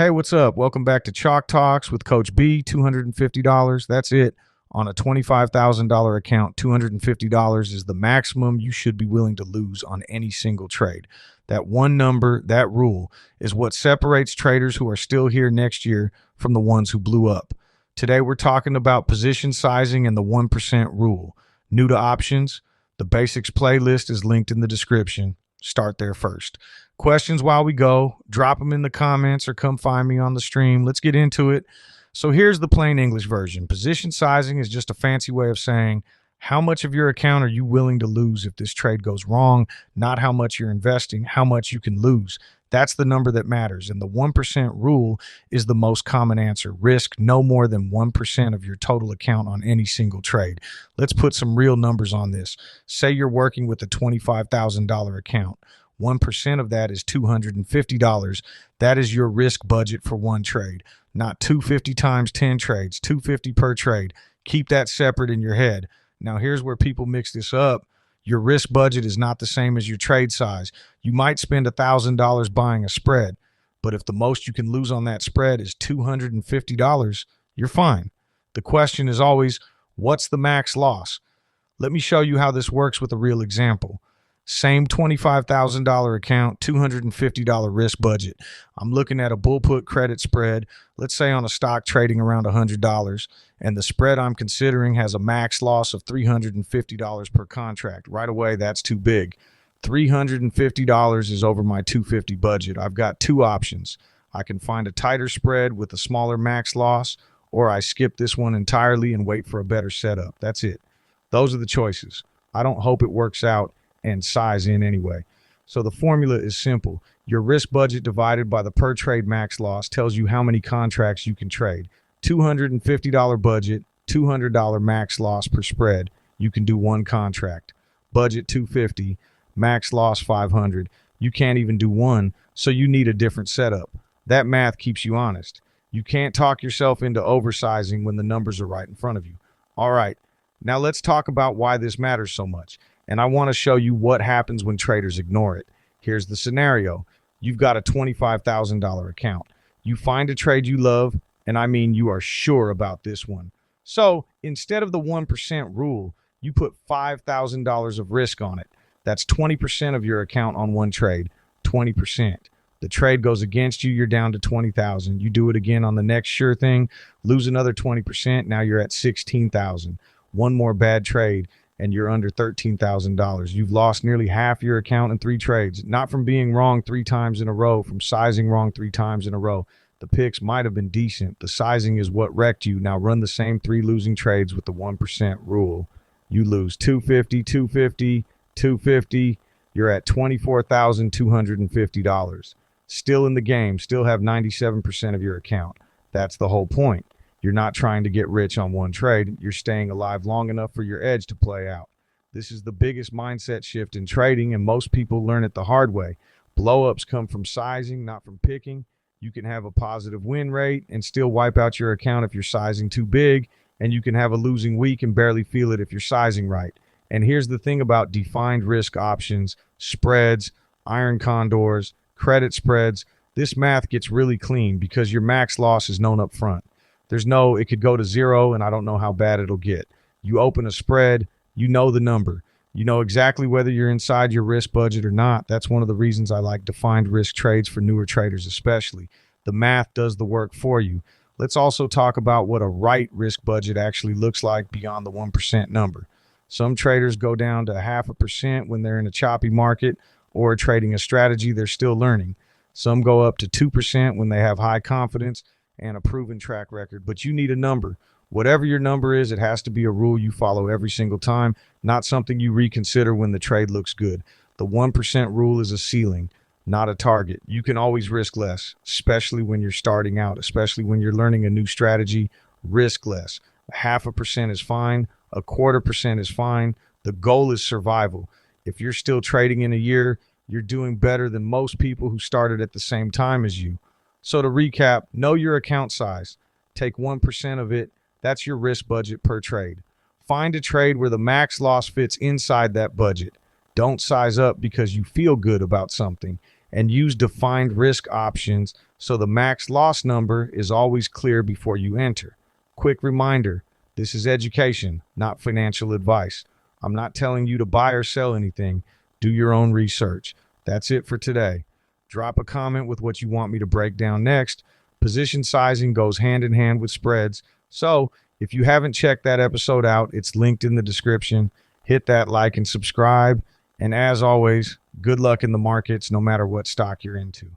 Hey, what's up? Welcome back to Chalk Talks with Coach B. $250. That's it. On a $25,000 account, $250 is the maximum you should be willing to lose on any single trade. That one number, that rule, is what separates traders who are still here next year from the ones who blew up. Today, we're talking about position sizing and the 1% rule. New to options? The basics playlist is linked in the description. Start there first. Questions while we go, drop them in the comments or come find me on the stream. Let's get into it. So here's the plain English version. Position sizing is just a fancy way of saying how much of your account are you willing to lose if this trade goes wrong, not how much you're investing, how much you can lose. That's the number that matters. And the 1% rule is the most common answer. Risk no more than 1% of your total account on any single trade. Let's put some real numbers on this. Say you're working with a $25,000 account. 1% of that is $250. That is your risk budget for one trade, not 250 times 10 trades, 250 per trade. Keep that separate in your head. Now, here's where people mix this up. Your risk budget is not the same as your trade size. You might spend $1,000 buying a spread, but if the most you can lose on that spread is $250, you're fine. The question is always, what's the max loss? Let me show you how this works with a real example. Same $25,000 account, $250 risk budget. I'm looking at a bull put credit spread, let's say on a stock trading around $100, and the spread I'm considering has a max loss of $350 per contract. Right away, that's too big. $350 is over my $250 budget. I've got two options. I can find a tighter spread with a smaller max loss, or I skip this one entirely and wait for a better setup. That's it. Those are the choices. I don't hope it works out and size in anyway. So the formula is simple. Your risk budget divided by the per trade max loss tells you how many contracts you can trade. $250 budget, $200 max loss per spread. You can do one contract. Budget $250, max loss $500. You can't even do one, so you need a different setup. That math keeps you honest. You can't talk yourself into oversizing when the numbers are right in front of you. All right, now let's talk about why this matters so much. And I want to show you what happens when traders ignore it. Here's the scenario. You've got a $25,000 account. You find a trade you love, and I mean you are sure about this one. So instead of the 1% rule, you put $5,000 of risk on it. That's 20% of your account on one trade, 20%. The trade goes against you, you're down to 20,000. You do it again on the next sure thing, lose another 20%, now you're at 16,000. One more bad trade, and you're under $13,000. You've lost nearly half your account in three trades, not from being wrong three times in a row, from sizing wrong three times in a row. The picks might have been decent. The sizing is what wrecked you. Now run the same three losing trades with the 1% rule. You lose $250, $250, $250. You're at $24,250. Still in the game, still have 97% of your account. That's the whole point. You're not trying to get rich on one trade. You're staying alive long enough for your edge to play out. This is the biggest mindset shift in trading, and most people learn it the hard way. Blow-ups come from sizing, not from picking. You can have a positive win rate and still wipe out your account if you're sizing too big, and you can have a losing week and barely feel it if you're sizing right. And here's the thing about defined risk options, spreads, iron condors, credit spreads. This math gets really clean because your max loss is known up front. There's no, it could go to zero and I don't know how bad it'll get. You open a spread, you know the number. You know exactly whether you're inside your risk budget or not. That's one of the reasons I like defined risk trades for newer traders especially. The math does the work for you. Let's also talk about what a right risk budget actually looks like beyond the 1% number. Some traders go down to 0.5% when they're in a choppy market or trading a strategy they're still learning. Some go up to 2% when they have high confidence and a proven track record, but you need a number. Whatever your number is, it has to be a rule you follow every single time, not something you reconsider when the trade looks good. The 1% rule is a ceiling, not a target. You can always risk less, especially when you're starting out, especially when you're learning a new strategy. Risk less. 0.5% is fine. 0.25% is fine. The goal is survival. If you're still trading in a year, you're doing better than most people who started at the same time as you. So to recap, know your account size. Take 1% of it. That's your risk budget per trade. Find a trade where the max loss fits inside that budget. Don't size up because you feel good about something. and use defined risk options so the max loss number is always clear before you enter. Quick reminder, this is education, not financial advice. I'm not telling you to buy or sell anything. Do your own research. That's it for today. Drop a comment with what you want me to break down next. Position sizing goes hand in hand with spreads. So if you haven't checked that episode out, it's linked in the description. Hit that like and subscribe. And as always, good luck in the markets, no matter what stock you're into.